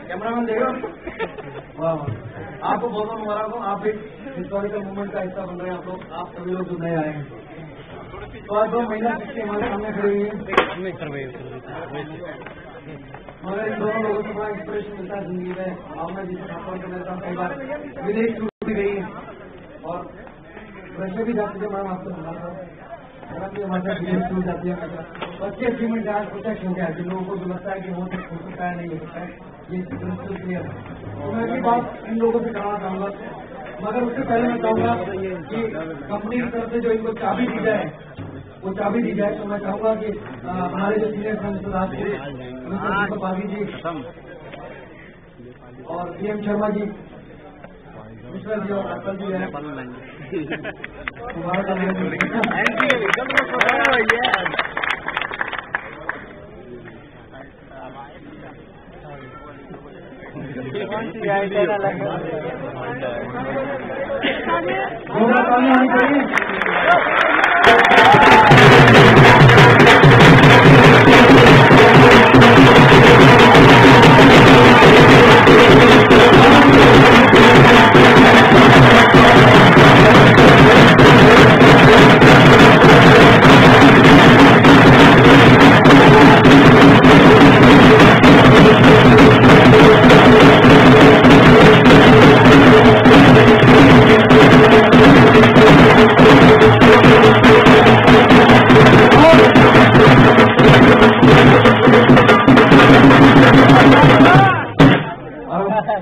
Cameraman देखो, वाह, आपको बहुत बहुत मुबारक हो। आप एक हिस्टोरिकल मूवमेंट का हिस्सा बन रहे हैं। आप सभी लोग जो नए आए हैं। तो आज 2 महिला शिक्षक हमारे सामने खड़ी हुई है, मगर इन दोनों लोगों से बड़ा इंस्पिरेशन मिलता है जिंदगी में। भावना जी से मेरे साथ कई बार विदेश छूट भी गई है और वैसे भी जाती है। मैम आपको सुनाता हमारे विदेश छूट जाती है। बच्चे अचीवमेंट आज प्रोटेक्ट हो गया है। जिन लोगों को जो लगता है कि हो सकता है, नहीं हो सकता है, ये क्लियर है। तो मैं ये बात इन लोगों से कराना चाहूँगा, मगर उससे पहले मैं चाहूँगा कि कंपनी की तरफ से जो इनको चाबी दी जाए, वो चाबी दी जाए। तो मैं चाहूँगा कि हमारे जो सीनियर संसद बागी जी और PM शर्मा जी, मिश्रा जी और अटल जी है,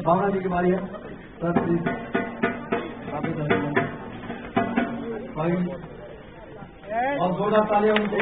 भावना जी की बारी है। सर प्लीज और जोरदार तालियां उनको।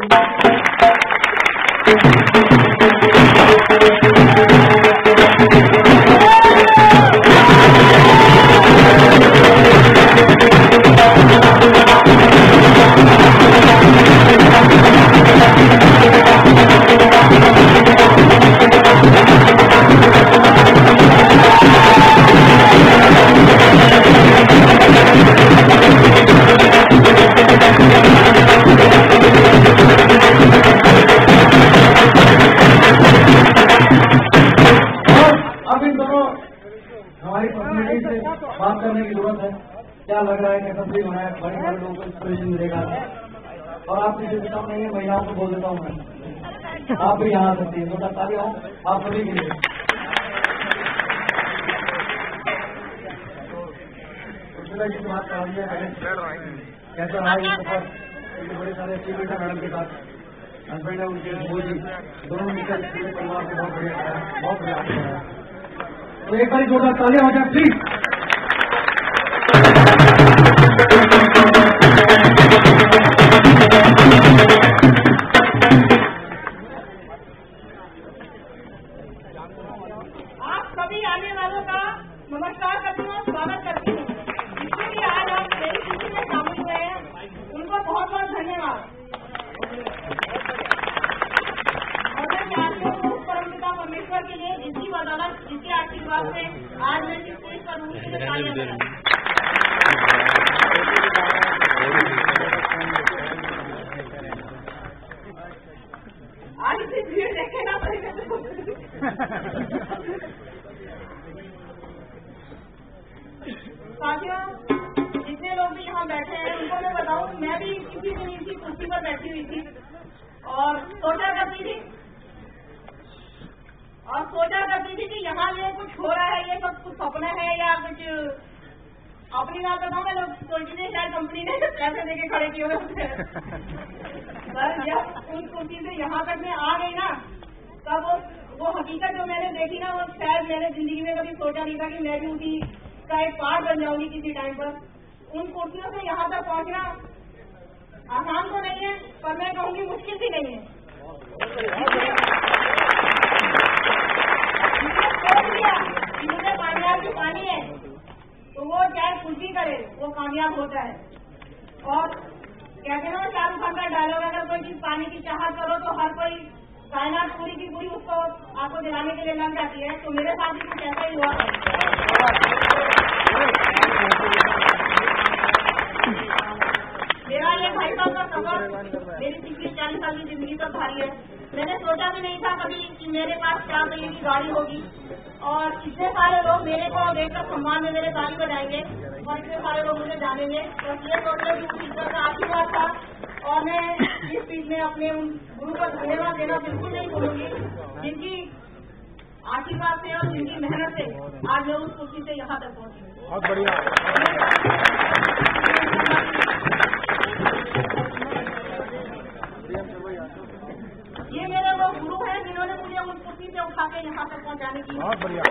हमारी कम्युनिटी से बात करने की जरूरत है। क्या लग रहा है कि सब होना है, बड़े बड़े लोगों को इंस्पिरेशन मिलेगा। और आपकी जो काम नहीं है, महिलाओं को बोल देता हूँ मैं, आप भी यहाँ आ सकती है। तो ताली हो आप सभी के लिए। की बात करा दी है, कैसा रहा ये सफर? बड़े सारे अचीवमेंट है मैडम के साथ। हस्बैंड है उनके, वो जी दोनों मिलकर पूरे परिवार को बहुत बढ़िया है, बहुत बढ़िया है। तो एक बार जोरदार तालियां हो जाए प्लीज। आप सभी आने वालों का नमस्कार करती हूँ, स्वागत करती हूँ। जिसके लिए आज आप मेरी खुशी में शामिल हुए हैं, उनको बहुत बहुत धन्यवाद। और मैं चाहती हूँ उस परमपिता परमेश्वर के लिए जिसकी बदौलत, जिसके आशीर्वाद से आज मैं इस स्टेज पर हूँ। आज इतनी भीड़ देखे ना पड़ेगा। साथियों, जितने लोग भी यहाँ बैठे हैं उनको मैं बताऊँ, मैं भी किसी दिन इनकी कुर्सी पर बैठी हुई थी और सोचा करती थी कि यहाँ ये कुछ हो रहा है, ये सब कुछ सपना है या कुछ। अपनी बात बताऊँ, मैं लोग सोचती थी शायद कंपनी ने पैसे देके खड़े किए हुए होते हैं। पर जब उस कुर्सी से यहाँ तक मैं आ गई ना, तब वो हकीकत जो मैंने देखी ना, वो शायद मैंने जिंदगी में कभी सोचा नहीं था कि मैं भी उसी का एक पार्ट बन जाऊंगी किसी टाइम पर। उन कुर्सियों से यहाँ तक पहुँचना आसान तो नहीं है, पर मैं कहूँगी मुश्किल भी नहीं है। मुझे कामयाबी पानी है तो वो चाहे कुछ भी करे, वो कामयाब होता है। और कहते हैं ना शाहरुख खान का डायलॉग, अगर कोई चीज पाने की चाहत करो तो हर कोई कायनात पूरी की पूरी उसको आपको दिलाने के लिए लग जाती है। तो मेरे साथ भी कुछ ऐसा ही हुआ। मेरे पास 4 पहिए की गाड़ी होगी और इतने सारे लोग मेरे को देखकर सम्मान में मेरे ताली बजाएंगे और इतने सारे लोग मुझे जानेंगे। तो ये सोचकर कि टीचर का आशीर्वाद था और मैं इस चीज में अपने उन गुरु को धन्यवाद देना बिल्कुल नहीं भूलूंगी, जिनकी आशीर्वाद से और जिनकी मेहनत से आज मैं उस कुर्सी से यहाँ तक पहुँची। बहुत बढ़िया। ये मेरे वो गुरु हैं जिन्होंने मुझे उस कुर्सी से उठा के यहाँ तक पहुँचाने की। बहुत बढ़िया।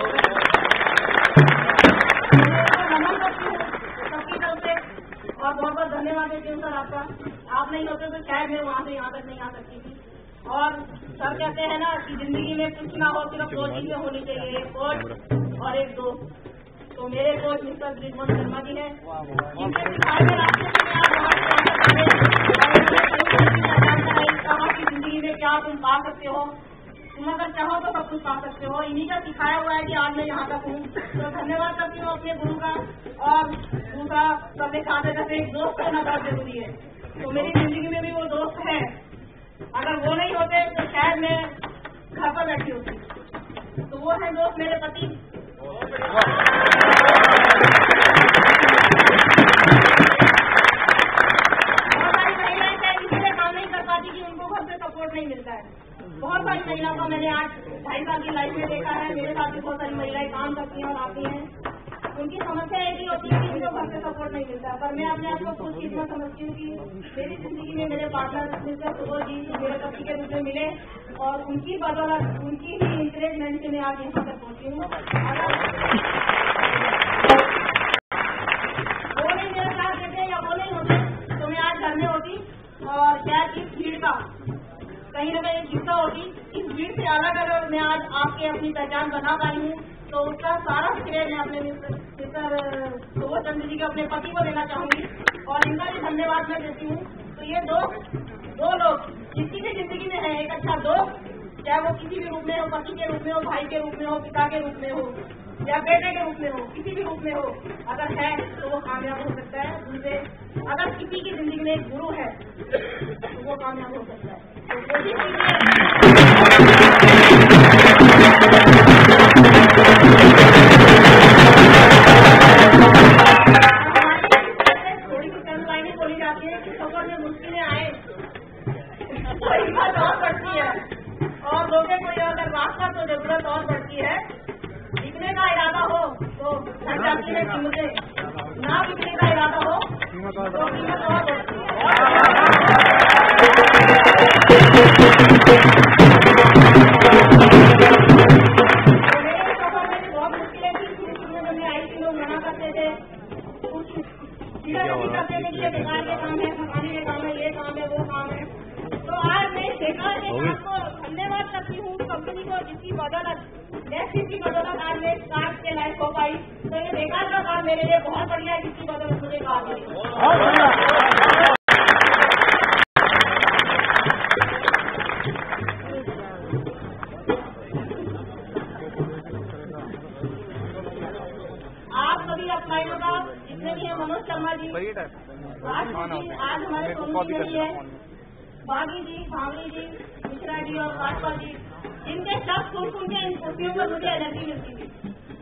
नमन करती हूँ सबकी तरफ से और बहुत बहुत धन्यवाद देती हूँ सर आपका। आप नहीं होते तो शायद मैं वहाँ से यहाँ तक नहीं आ सकती थी। और सर कहते हैं ना कि जिंदगी में कुछ ना हो सिर्फ 2 चीजें होनी चाहिए, एक कोच और एक दोस्त। तो मेरे कोच मिस्टर ब्रिजमोहन शर्मा जी हैं, इनके सिखाए हुए रास्ते से मैं आज कहा कि जिंदगी में क्या तुम पा सकते हो, तुम अगर चाहो तो सब कुछ पा सकते हो। इन्हीं का सिखाया हुआ है कि आज मैं यहाँ तक हूँ। तो धन्यवाद करती हूँ अपने गुरु का। और दूसरा सबसे खाते करते एक दोस्त होना बहुत जरूरी है। तो मेरी जिंदगी में भी वो दोस्त है, अगर वो नहीं होते तो शायद मैं घर पर बैठी होती। तो वो है दोस्त मेरे पति। बहुत सारी महिलाएं शायद इसलिए काम नहीं कर पाती कि उनको घर से सपोर्ट नहीं मिलता है। बहुत सारी महिलाओं को मैंने आज 2.5 साल की लाइफ में देखा है। मेरे साथ भी बहुत सारी महिलाएं काम करती हैं और आती हैं। उनकी समस्या एक ही होती है कि उनको घर से सपोर्ट नहीं मिलता। पर मैं अपने आप को खुद की इतना समझती हूँ कि मेरी जिंदगी में मेरे पार्टनर मिस्टर सुबोध जी मेरे पति के रूप में मिले और उनकी बदौलत, उनकी ही इंकरेजमेंट से मैं आज यहाँ तक पहुँची हूँ। वो नहीं मेरे साथ देते या वो नहीं होते तो मैं आज घर में होती और शायद इस भीड़ का कहीं न कहीं एक हिस्सा होती। इस भीड़ से अलग अगर मैं आज आपके अपनी पहचान बना पाई हूँ तो उसका सारा श्रेय मैं अपने मिस्टर सुबोध चंद्र जी के अपने पति को देना चाहूंगी और इनका भी धन्यवाद मैं देती हूँ। तो ये दो लोग किसी भी जिंदगी में है, एक अच्छा दोस्त, चाहे वो किसी भी रूप में हो, पति के रूप में हो, भाई के रूप में हो, पिता के रूप में हो या बेटे के रूप में हो, किसी भी रूप में हो, अगर है तो वो कामयाब हो सकता है। उनसे अगर किसी की जिंदगी में एक गुरु है तो वो कामयाब हो सकता है। तो वही थोड़ी सी चंद लाइनें बोली जाती है कि सफर में मुश्किलें आए तो हिम्मत और बढ़ती है और लोगों को अगर रास्ता तो जरूरत और बढ़ती है। बिकने का इरादा हो तो घट जाती है कीमतें, ना बिकने का इरादा हो तो कीमत और बढ़ती धन्यवाद करती हूँ कंपनी को जिसकी बदौलत आज मैं कार्ड के लायक हो पाई। तो ये बेकार का काम मेरे लिए बहुत बढ़िया है जिसकी बदौलत मुझे कार्ड मिली। आप सभी अपनाइयों का जितने भी है मनोज शर्मा जी, आज हमारे सोनू जी नहीं है, बागी जी, भावनी जी, मिश्रा जी और काटपाल जी, जिनके शब्द सुन के इन कुर्सियों पर मुझे एनर्जी मिलती थी।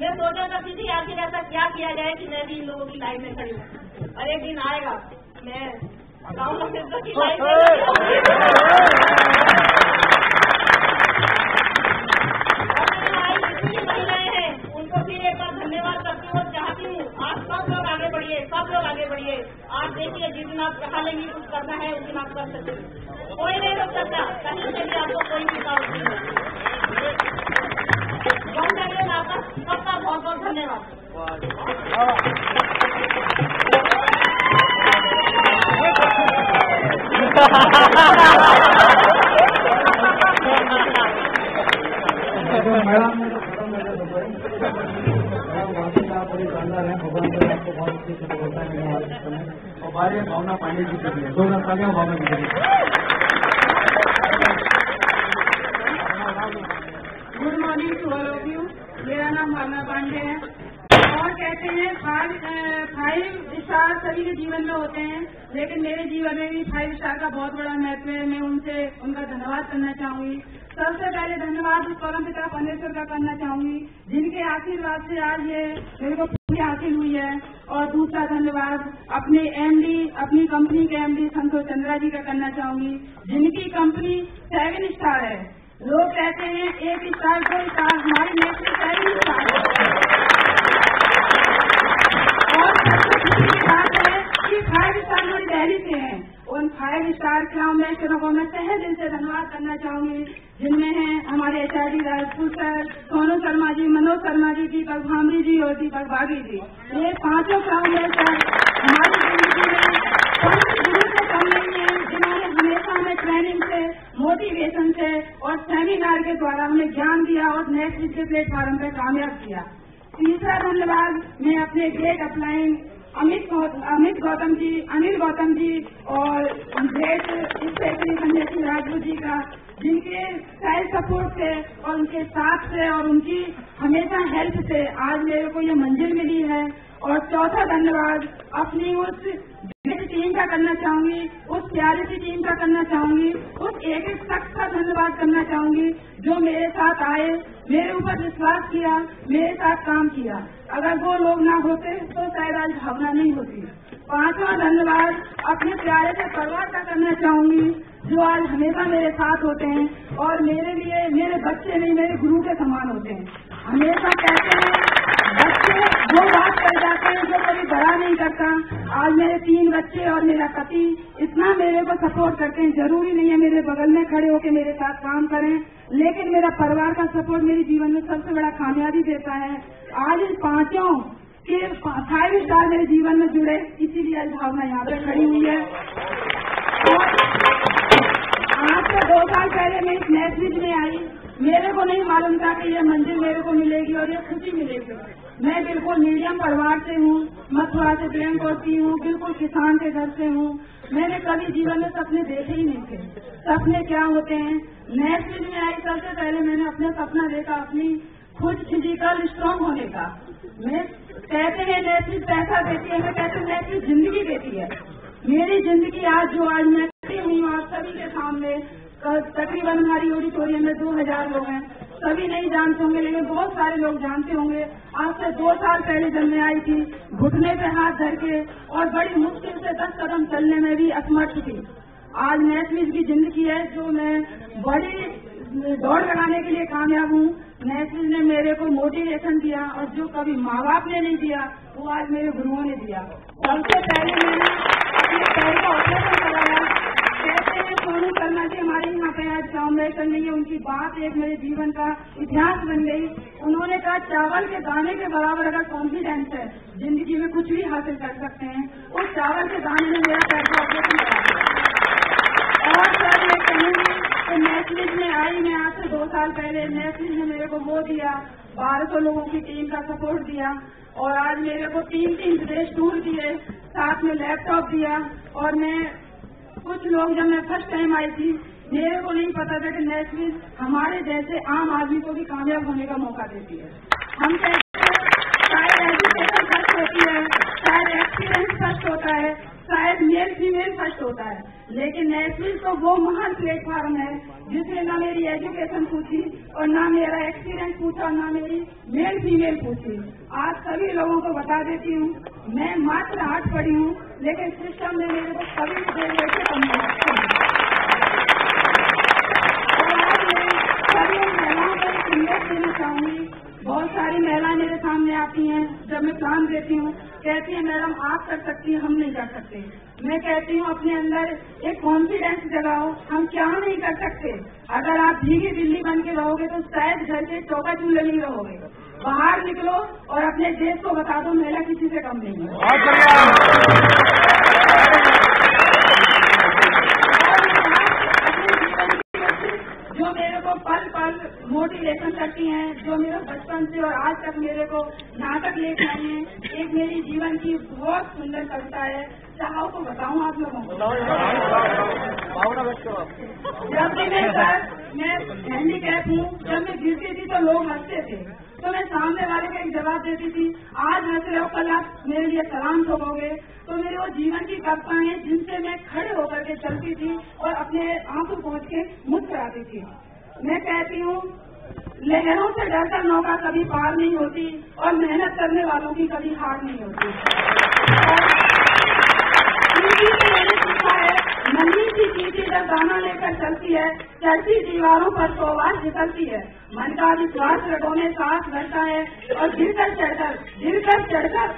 मैं सोचा करती थी आखिर ऐसा क्या किया जाए कि मैं भी इन लोगों की लाइन में खड़ी हूँ और एक दिन आएगा मैं गाँव की लाइन महिलाएं हैं उनको फिर एक बार धन्यवाद करती हूँ, चाहती हूँ आप सब लोग आगे बढ़िए, सब लोग आगे बढ़िए। आप देखिए जिस दिन आप कहा लेंगे कुछ करना है उस दिन आप कर सकते, कोई नहीं रोक सकता, कहीं से भी आपको कोई भी रुकावट नहीं है। आपका सबका बहुत बहुत धन्यवाद। मैडम बड़ी शानदार है, भगवान ने आपको बहुत अच्छी सफलता है और बारे भावना पांडे जी के लिए 2 तालियां भावना जी के लिए। Good morning to all of you. मेरा नाम भावना पांडे है और कहते हैं 5 स्टार सभी के जीवन में होते हैं, लेकिन मेरे जीवन में भी 5 स्टार का बहुत बड़ा महत्व है। मैं उनका धन्यवाद करना चाहूंगी। सबसे पहले धन्यवाद उस परम पिता परमेश्वर का करना चाहूंगी, जिनके आशीर्वाद से आज ये मेरे को पूरी हासिल हुई है। और दूसरा धन्यवाद अपने एमडी, अपनी कंपनी के एमडी संतोष चंद्रा जी का करना चाहूंगी, जिनकी कंपनी 7 स्टार है। लोग कहते हैं 1 स्टार 2 स्टार, हमारी नेक्स्ट 7 स्टार है। और सबसे खुशी की बात है कि 5 स्टार हमारी दिल्ली से हैं। उन 5 स्टार क्लाउमेस्टरों को मैं तहे दिल से धन्यवाद करना चाहूंगी, जिनमें हैं हमारे एचआरडी राजपूत सर, सोनू शर्मा जी, मनोज शर्मा जी, दीपक भामरी जी और दीपक बागी जी। ये 5 क्लाउमेस्टर हमारी जिंदगी में गुरु से कम नहीं है, जिन्होंने हमेशा हमें ट्रेनिंग से, मोटिवेशन से और सेमिनार के द्वारा हमें ज्ञान दिया और नेक्स्ट के प्लेटफॉर्म पर कामयाब किया। तीसरा धन्यवाद मैं अपने ग्रेट अपलाइन अमित गौतम जी, अनिल गौतम जी और ग्रेट स्पेशली संजय सिंह राजपूत जी का, जिनके सेल्फ सपोर्ट से और उनके साथ से और उनकी हमेशा हेल्प से आज मेरे को ये मंजिल मिली है। और चौथा धन्यवाद अपनी उस टीम का करना चाहूंगी, उस प्यारी सी टीम का करना चाहूंगी, उस एक शख्स का धन्यवाद करना चाहूंगी जो मेरे साथ आए, मेरे ऊपर विश्वास किया, मेरे साथ काम किया। अगर वो लोग ना होते तो शायद आज भावना नहीं होती। 5वां धन्यवाद अपने प्यारे से परिवार का करना चाहूंगी, जो आज हमेशा मेरे साथ होते हैं और मेरे लिए मेरे बच्चे नहीं, मेरे गुरु के समान होते हैं। हमेशा कहते हैं बच्चे वो बात कर जाते हैं जो कभी बड़ा नहीं करता। आज मेरे 3 बच्चे और मेरा पति इतना मेरे को सपोर्ट करते हैं। जरूरी नहीं है मेरे बगल में खड़े होकर मेरे साथ काम करें, लेकिन मेरा परिवार का सपोर्ट मेरे जीवन में सबसे बड़ा कामयाबी देता है। आज इन 5 के 5 स्टार मेरे जीवन में जुड़े, इसीलिए आज भावना यहाँ पे खड़ी हुई है। और आज से 2 साल पहले मैं इस मैसेज में आई, मेरे को नहीं मालूम था कि ये मंजिल मेरे को मिलेगी और ये खुशी मिलेगी। मैं बिल्कुल मीडियम परिवार से हूँ, मथुरा से बिलोंग करती हूँ, बिल्कुल किसान के घर से हूँ। मैंने कभी जीवन में सपने देखे ही नहीं थे। सपने क्या होते हैं? मैसेज में आई सबसे पहले मैंने अपना सपना देखा अपनी खुद फिजिकल स्ट्रांग होने का। मैं कहते हैं मैसेज पैसा देती है, मैं कहते हैं मैसेज जिंदगी देती है। मेरी जिंदगी आज मैं खड़ी हुई हूँ आप सभी के सामने, तकरीबन हमारी ऑडिटोरियम में 2000 लोग हैं। सभी नहीं जानते होंगे लेकिन बहुत सारे लोग जानते होंगे। आज से 2 साल पहले जब मैं आई थी, घुटने पे हाथ धर के और बड़ी मुश्किल से 10 कदम चलने में भी असमर्थ थी। आज नेस्मिस की जिंदगी है जो मैं बड़ी दौड़ लगाने के लिए कामयाब हूँ। नेस्मिस ने मेरे को मोटिवेशन दिया और जो कभी माँ बाप ने नहीं दिया वो आज मेरे गुरुओं ने दिया। सबसे पहले मैंने अपने पैर का ऑपरेशन कराया। कहते हैं सोनू शर्मा जी हमारे यहाँ पे आज काम करने की, उनकी बात एक मेरे जीवन का इतिहास बन गई। उन्होंने कहा चावल के दाने के बराबर अगर कॉन्फिडेंस है जिंदगी में कुछ भी हासिल कर सकते हैं। उस चावल के दाने ने मेरा पैर का ऑपरेशन कराया। और सर मैं कहूँगी तो नेस्मिस में आई, मैं आज से 2 साल पहले नेस्मिस ने मेरे को वो दिया, 1200 लोगों की टीम का सपोर्ट दिया और आज मेरे को 3 विदेश टूर दिए, साथ में लैपटॉप दिया। और मैं कुछ लोग जब मैं फर्स्ट टाइम आई थी मेरे को नहीं पता था कि नेस्मिस हमारे जैसे आम आदमी को भी कामयाब होने का मौका देती है। हम कहते हैं शायद एजुकेशन फर्स्ट होती है, शायद एक्सपीरियंस फर्स्ट होता है, शायद मेल फीमेल फर्स्ट होता है, लेकिन नेस्मिस तो वो महान प्लेटफॉर्म है जिसने ना मेरी एजुकेशन पूछी और ना मेरा एक्सपीरियंस पूछा और ना मेरी मेल फीमेल पूछी। आज सभी लोगों को बता देती हूँ मैं मात्र 8 पढ़ी हूँ, लेकिन सिस्टम ने मेरे को कभी भी देर से कम नहीं। और आज मैं सभी महिलाओं को संदेश देना चाहूंगी। बहुत सारी महिलाएं मेरे सामने आती हैं, जब मैं प्लान देती हूँ कहती है मैडम आप कर सकती हैं, हम नहीं कर सकते। मैं कहती हूँ अपने अंदर एक कॉन्फिडेंस जगाओ, हम क्या नहीं कर सकते। अगर आप भीगी बिल्ली बन के रहोगे तो शायद घर के चौका चूल्हे नहीं रहोगे। बाहर निकलो और अपने देश को बता दो महिला किसी से कम नहीं है। जो मेरे को पल पल मोटिवेशन करती हैं, जो मेरे बचपन से और आज तक मेरे को नाटक लेकर आई हैं। एक मेरी जीवन की बहुत सुंदर कविता है, चाहो तो बताऊं आप लोगों को। जब भी मैं हैंडीकैप हूँ, जब मैं गिरती थी तो लोग हंसते थे, तो मैं सामने वाले का एक जवाब देती थी। आज हंस रहे हो, कल आप मेरे लिए सलाम ठोकोगे। तो मेरे वो जीवन की कविताएं जिनसे मैं खड़े होकर के चलती थी और अपने आंसू पहुंच के मुस्कुराती थी। मैं कहती हूँ, लहरों से डरकर नौका कभी पार नहीं होती और मेहनत करने वालों की कभी हार नहीं होती। मैंने सीखा है, नन्ही सी चींटी जब दाना लेकर चलती है, चढ़ती दीवारों पर तो आवाज निकलती है। मन का विश्वास रगों में सांस भरता है और गिरकर चढ़कर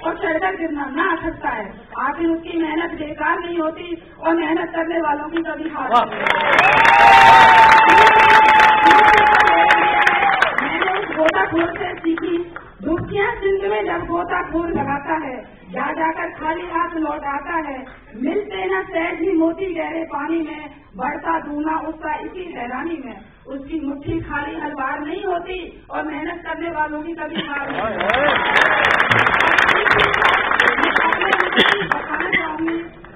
और चढ़कर गिरना ना सकता है। आखिर उसकी मेहनत बेकार नहीं होती और मेहनत करने वालों की कभी हार नहीं होती। मैंने उस गोताखोर से सीखी, दुखिया सिंध में जब गोताखोर लगाता है, जा जाकर खाली हाथ लौट आता है। मिलते न सहज ही मोती गहरे पानी में, बढ़ता दूना उसका इसी हैरानी में। उसकी मुट्ठी खाली हर बार नहीं होती और मेहनत करने वालों की कभी हार नहीं होती।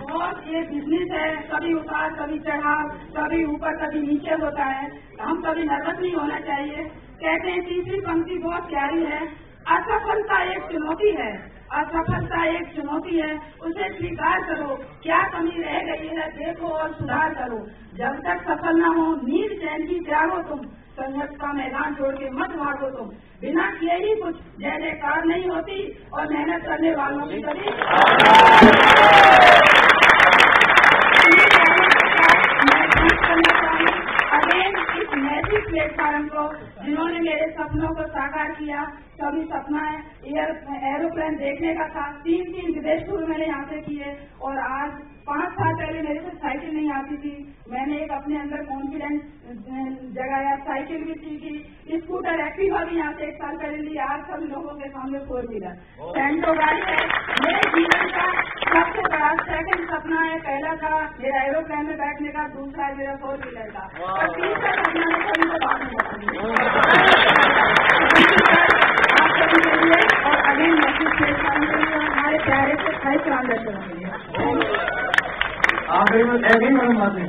बहुत ये बिजनेस है, कभी उतार कभी चढ़ाव, कभी ऊपर कभी नीचे होता है। हम कभी नर्वस नहीं होना चाहिए। कहते हैं तीसरी पंक्ति बहुत प्यारी है, असफलता एक चुनौती है, असफलता एक चुनौती है, उसे स्वीकार करो। क्या कमी रह गई है देखो और सुधार करो। जब तक सफल न हो नींद चैन की त्यागो तुम, संघर्ष का मैदान छोड़ के मत भागो तुम। बिना किए ही कुछ जय जयकार नहीं होती और मेहनत करने वालों की कभी इस मैजिक प्लेटफॉर्म को जिन्होंने मेरे सपनों को साकार किया। सभी सपना एरोप्लेन देखने का था। 3 विदेश टूर मैंने यहाँ से किए और आज 5 साल पहले मेरे से साइकिल नहीं आती थी। मैंने एक अपने अंदर कॉन्फिडेंस जगाया, साइकिल भी सीखी, स्कूटर एक्टिवा भी यहाँ से 1 साल पहले ली। आज सभी लोगों के सामने 4 व्हीलर सेंटो गाड़ी है। मेरे जीवन का सबसे बड़ा सेकंड सपना है। पहला था मेरा एरोप्लेन में बैठने का, दूसरा है मेरा 4 व्हीलर का और तीसरा सपना मैं सभी को बाद में बताऊंगी। और अगेन मैसेज हमारे प्यारे से खाई ट्रांजेक्शन आखिरी में मैडम आते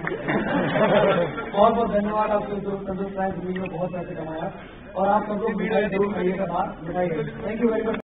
बहुत बहुत धन्यवाद आपको। संतोष राय में बहुत पैसे कमाया और आप सबको मीडिया जरूर करिएगा बात बताइए। Thank you very much.